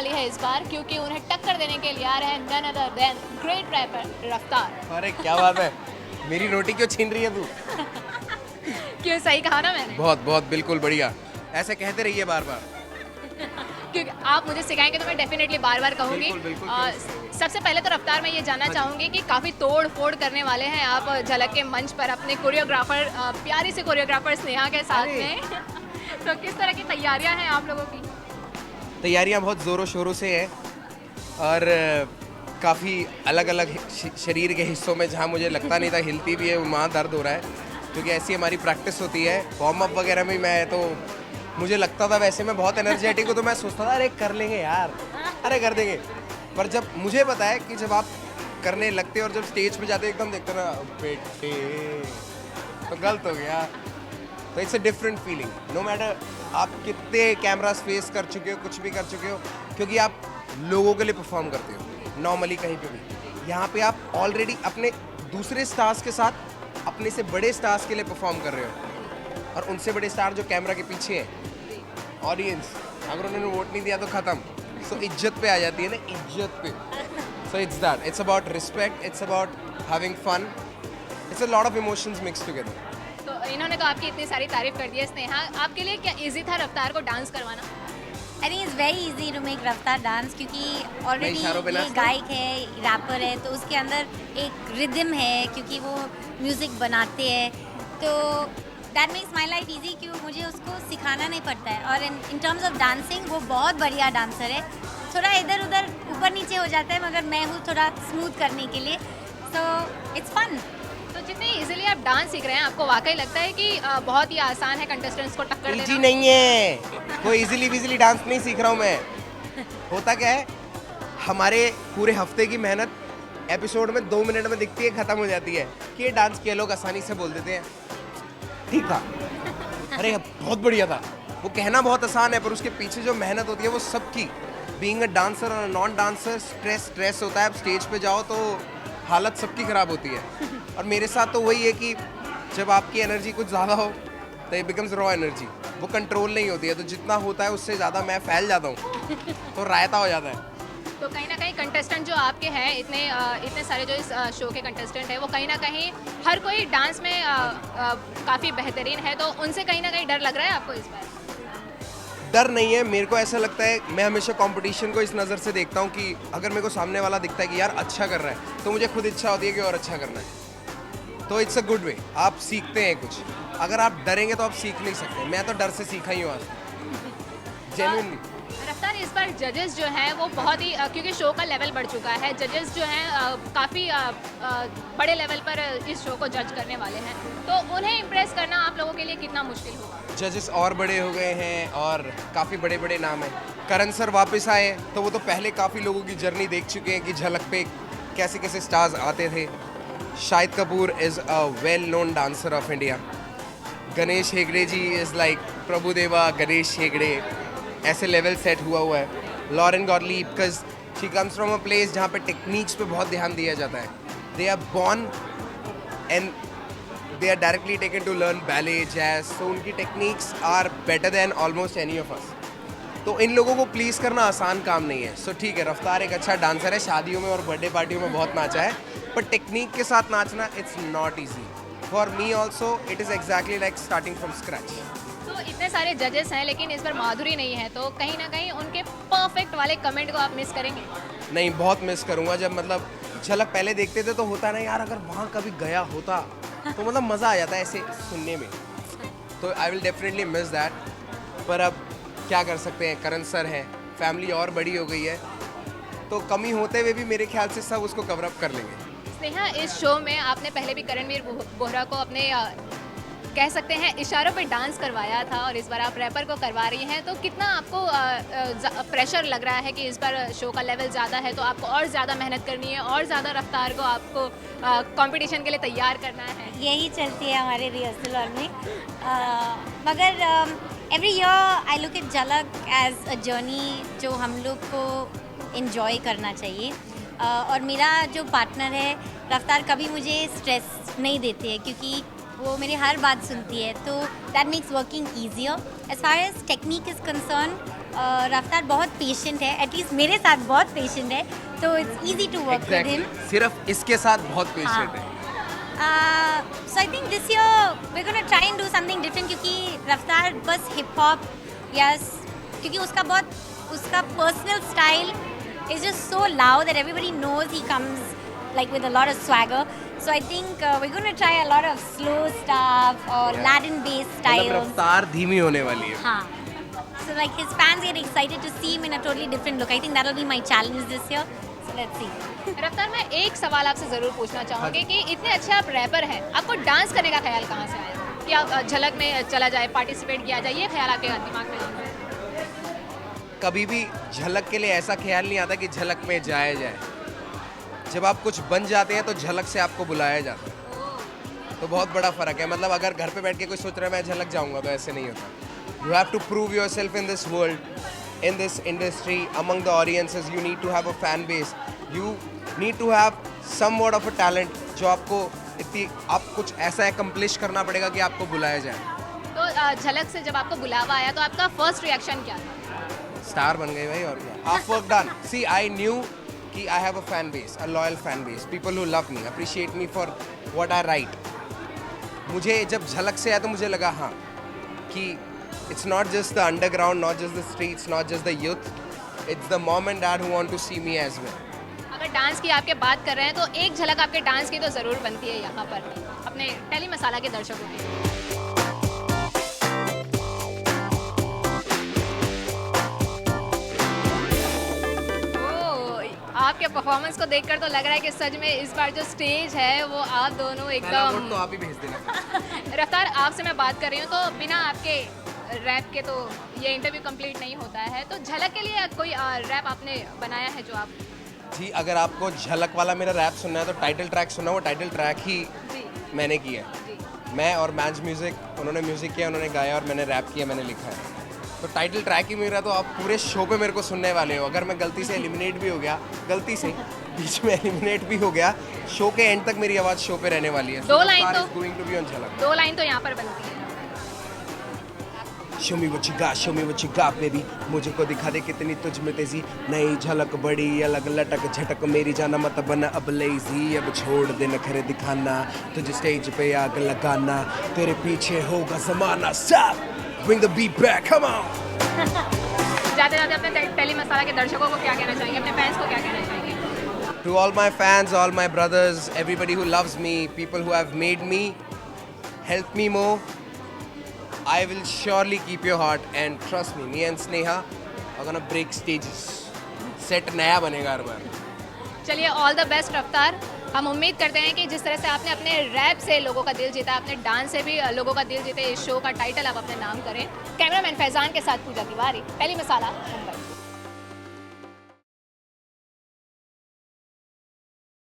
वाली है इस बार, क्योंकि उन्हें टक्कर देने के लिए आ रहे हैं none other than great rapper रफ्तार। अरे क्या बात है, मेरी रोटी क्यों छीन रही है तू? क्यों, सही कहा ना मैंने? बहुत बहुत बिल्कुल बढ़िया, ऐसे कहते रहिए बार बार। क्योंकि आप मुझे सिखाएंगे तो मैं डेफिनेटली बार बार कहूँगी। बिल्कुल, बिल्कुल, सबसे पहले तो रफ्तार मैं ये जानना चाहूँगी कि काफ़ी तोड़ फोड़ करने वाले हैं आप झलक के मंच पर अपने कोरियोग्राफर, प्यारी से कोरियोग्राफर स्नेहा के साथ में। तो किस तरह की तैयारियां हैं आप लोगों की? तैयारियां बहुत ज़ोरों शोरों से हैं और काफ़ी अलग अलग शरीर के हिस्सों में जहाँ मुझे लगता नहीं था हिलती भी है वहाँ दर्द हो रहा है, क्योंकि ऐसी हमारी प्रैक्टिस होती है। वार्म अप वगैरह में मैं तो मुझे लगता था वैसे मैं बहुत एनर्जेटिक हूँ, तो मैं सोचता था अरे कर लेंगे यार, अरे कर देंगे। पर जब मुझे पता है कि जब आप करने लगते और जब स्टेज पे जाते एकदम देखते ना बेटे तो गलत हो गया। तो it's a different feeling, no matter आप कितने कैमरास फेस कर चुके हो, कुछ भी कर चुके हो, क्योंकि आप लोगों के लिए परफॉर्म करते हो नॉर्मली कहीं पे भी। यहाँ पे आप ऑलरेडी अपने दूसरे स्टार्स के साथ अपने से बड़े स्टार्स के लिए परफॉर्म कर रहे हो, और उनसे बड़े स्टार जो कैमरा के पीछे हैं, ऑडियंस, अगर उन्होंने वोट नहीं दिया तो खत्म। सो इज्जत पे आ जाती है ना, इज्जत पे। So it's that, it's about respect, it's about having fun, it's a lot of emotions mix together. तो इन्होंने तो आपकी इतनी सारी तारीफ कर दी है स्नेहा, आपके लिए क्या इजी था रफ्तार को डांस करवाना? I think it's very easy to make Raftaar dance, क्योंकि ऑलरेडी इशारों पे ये नाचता हूँ। गायक है, रैपर है, तो उसके अंदर एक रिदम है, क्योंकि वो म्यूज़िक बनाते हैं, तो that makes my life easy, क्यों मुझे उसको सिखाना नहीं पड़ता है। और इन टर्म्स ऑफ डांसिंग वो बहुत बढ़िया डांसर है, थोड़ा इधर उधर ऊपर नीचे हो जाता है, मगर मैं हूँ थोड़ा स्मूथ करने के लिए, सो इट्स फन। तो जितने इजीली आप डांस सीख रहे हैं, आपको वाकई लगता है कि बहुत ही आसान है कंटेस्टेंट्स को टक्कर इजी देना? नहीं है, कोई इजीली विजीली डांस नहीं सीख रहा हूँ मैं। होता क्या है, हमारे पूरे हफ्ते की मेहनत एपिसोड में 2 मिनट में दिखती है, खत्म हो जाती है कि ये डांस के लोग आसानी से बोल देते हैं ठीक था, अरे बहुत बढ़िया था। वो कहना बहुत आसान है, पर उसके पीछे जो मेहनत होती है वो सबकी। बीइंग अ डांसर और नॉन डांसर, स्ट्रेस होता है। अब स्टेज पे जाओ तो हालत सबकी ख़राब होती है, और मेरे साथ तो वही है कि जब आपकी एनर्जी कुछ ज़्यादा हो तो it becomes रॉ एनर्जी, वो कंट्रोल नहीं होती है, तो जितना होता है उससे ज़्यादा मैं फैल जाता हूँ, तो रायता हो जाता है। तो कहीं ना कहीं कंटेस्टेंट जो आपके हैं, इतने सारे जो इस शो के कंटेस्टेंट हैं, वो कहीं ना कहीं हर कोई डांस में काफ़ी बेहतरीन है, तो उनसे कहीं ना कहीं डर लग रहा है आपको इस बार? डर नहीं है, मेरे को ऐसा लगता है, मैं हमेशा कंपटीशन को इस नज़र से देखता हूँ कि अगर मेरे को सामने वाला दिखता है कि यार अच्छा कर रहा है, तो मुझे खुद इच्छा होती है कि और अच्छा करना है। तो इट्स अ गुड वे, आप सीखते हैं कुछ। अगर आप डरेंगे तो आप सीख नहीं सकते। मैं तो डर से सीखा ही हूँ आज, जेन्युइनली। रफ्तार, इस बार जजेस जो हैं वो बहुत ही क्योंकि शो का लेवल बढ़ चुका है, जजेस जो हैं काफ़ी बड़े लेवल पर इस शो को जज करने वाले हैं, तो उन्हें इम्प्रेस करना आप लोगों के लिए कितना मुश्किल होगा? जजेस और बड़े हो गए हैं और काफ़ी बड़े बड़े नाम हैं। करण सर वापस आए तो वो तो पहले काफ़ी लोगों की जर्नी देख चुके हैं कि झलक पे कैसे कैसे स्टार्स आते थे। Shahid Kapoor is a well known dancer of India. Ganesh Hegde ji is like Prabhudeva Ganesh Hegde, ऐसे लेवल सेट हुआ है। Lauren Gottlieb, because she comes from a place जहाँ पे टेक्निक्स पे बहुत ध्यान दिया जाता है। They are born and they are directly taken to learn ballet, jazz, so उनकी techniques are better than almost any of us. तो इन लोगों को प्लीज करना आसान काम नहीं है। सो ठीक है, रफ्तार एक अच्छा डांसर है, शादियों में और बर्थडे पार्टियों में बहुत नाचा है, पर टेक्निक के साथ नाचना it's not easy for me also. It is exactly like starting from scratch. तो इतने सारे जजेस हैं, लेकिन इस बार माधुरी नहीं है, तो कहीं ना कहीं उनके परफेक्ट वाले कमेंट को आप मिस करेंगे? नहीं, बहुत मिस करूँगा। जब मतलब झलक पहले देखते थे तो होता ना यार, अगर वहाँ कभी गया होता तो मतलब मज़ा आ जाता है ऐसे सुनने में, तो I will definitely miss that. पर अब क्या कर सकते हैं, करण सर है, फैमिली और बड़ी हो गई है, तो कमी होते हुए भी मेरे ख्याल से सब उसको कवर अप कर लेंगे। स्नेहा, इस शो में आपने पहले भी करणवीर बोहरा को अपने कह सकते हैं इशारों पे डांस करवाया था, और इस बार आप रैपर को करवा रही हैं, तो कितना आपको प्रेशर लग रहा है कि इस बार शो का लेवल ज़्यादा है, तो आपको और ज़्यादा मेहनत करनी है, और ज़्यादा रफ्तार को आपको कंपटीशन के लिए तैयार करना है? यही चलती है हमारे रिहर्सल हॉल में, मगर every year I look at झलक एज अ जर्नी जो हम लोग को इन्जॉय करना चाहिए। और मेरा जो पार्टनर है रफ्तार, कभी मुझे स्ट्रेस नहीं देते हैं, क्योंकि वो मेरी हर बात सुनती है, तो that makes working easier. As far as technique is concern, Raftaar बहुत पेशेंट है, एटलीस्ट मेरे साथ बहुत पेशेंट है, तो it's easy to work with him. सिर्फ इसके साथ बहुत पेशेंट है। So I think this year we gonna try and do something different, क्योंकि रफ्तार बस हिप हॉप यस, क्योंकि उसका personal style is just so loud that everybody knows he comes like with a lot of swagger. So I think we're going to try a lot of slow stuff or Latin based styles. रफ्तार धीमी होने वाली है। हाँ. So like his fans get excited to see him in a totally different look. I think that'll be my challenge this year. So let's see. रफ्तार, मैं एक सवाल आपसे ज़रूर पूछना चाहूँगी कि इतने अच्छे आप रैपर हैं, आपको डांस करने का ख्याल कहाँ से आया कि आप झलक में चला जाए, पार्टिसिपेट किया जाए, ये ख्याल आपके दिमाग में आता है? कभी भी झलक के लिए ऐसा ख्याल नहीं आता कि झलक में जाया जाए। जब आप कुछ बन जाते हैं तो झलक से आपको बुलाया जाता है, तो बहुत बड़ा फ़र्क है। मतलब अगर घर पे बैठ के कोई सोच रहा है मैं झलक जाऊंगा, तो ऐसे नहीं होता। You have to prove your self in this world, in this industry, among the audiences. You need to have a fan base, you need to have some word of a talent, जो आपको आप कुछ ऐसा accomplish करना पड़ेगा कि आपको बुलाया जाए। तो झलक से जब आपको बुलावा आया तो आपका फर्स्ट रिएक्शन क्या था? स्टार बन गए भाई, और क्या। Half work done. See, I knew कि I have a fan base, a loyal fan base, people who love me, appreciate me for what I write. मुझे जब झलक से आया तो मुझे लगा हाँ कि it's not just the underground, not just the streets, not just the youth, it's the mom and dad who want to see me as well. अगर डांस की आपके बात कर रहे हैं तो एक झलक आपके डांस की तो ज़रूर बनती है यहाँ पर अपने टेली मसाला के दर्शकों की। आपके परफॉर्मेंस को देखकर तो लग रहा है कि सच में इस बार जो स्टेज है वो आप दोनों एकदम। तो आप ही भेज देना। रफ्तार, आपसे मैं बात कर रही हूँ तो बिना आपके रैप के तो ये इंटरव्यू कंप्लीट नहीं होता है, तो झलक के लिए कोई रैप आपने बनाया है जो आप? जी, अगर आपको झलक वाला मेरा रैप सुनना है तो टाइटल ट्रैक सुनना, वो टाइटल ट्रैक ही जी मैंने किया है। जी। मैं और मैच म्यूज़िक, उन्होंने म्यूज़िक किया, उन्होंने गाया और मैंने रैप किया, मैंने लिखा है। तो टाइटल ट्रैक ही मेरा, तो आप पूरे शो पे मेरे को सुनने वाले हो। अगर मैं गलती से एलिमिनेट भी हो गया, गलती से बीच में एलिमिनेट भी हो गया, शो के एंड तक मेरी आवाज़ शो पे रहने वाली है। दो लाइन तो गोइंग टू बी ऑन झलक। दो लाइन तो यहाँ पर बनती है। Show me what you got baby, मुझे को दिखा दे कितनी तुझ में तेजी, नई झलक बड़ी अलग लटक झटक, मेरी जाना मत बना अब लेजी, अब छोड़ दे नखरे दिखाना, तुझे स्टेज पे आग लगाना, तेरे पीछे होगा ज़माना। Stop, bring the beat back, come on। जाते जाते अपने टेली मसाला के दर्शकों को क्या कहना चाहेंगे, अपने फैंस को क्या कहना चाहेंगे? To all my fans, all my brothers, everybody who loves me, people who have made me, help me more, I will surely keep your heart and trust me, me and Sneha are gonna break stages. Set नया बनेगा हर बार। चलिए, all the best रफ्तार। हम उम्मीद करते हैं कि जिस तरह से आपने अपने रैप से लोगों का दिल जीता, अपने डांस से भी लोगों का दिल जीते, इस शो का टाइटल आप अपने नाम करें। कैमरामैन फैजान के साथ पूजा तिवारी, टेली मसाला, मुंबई।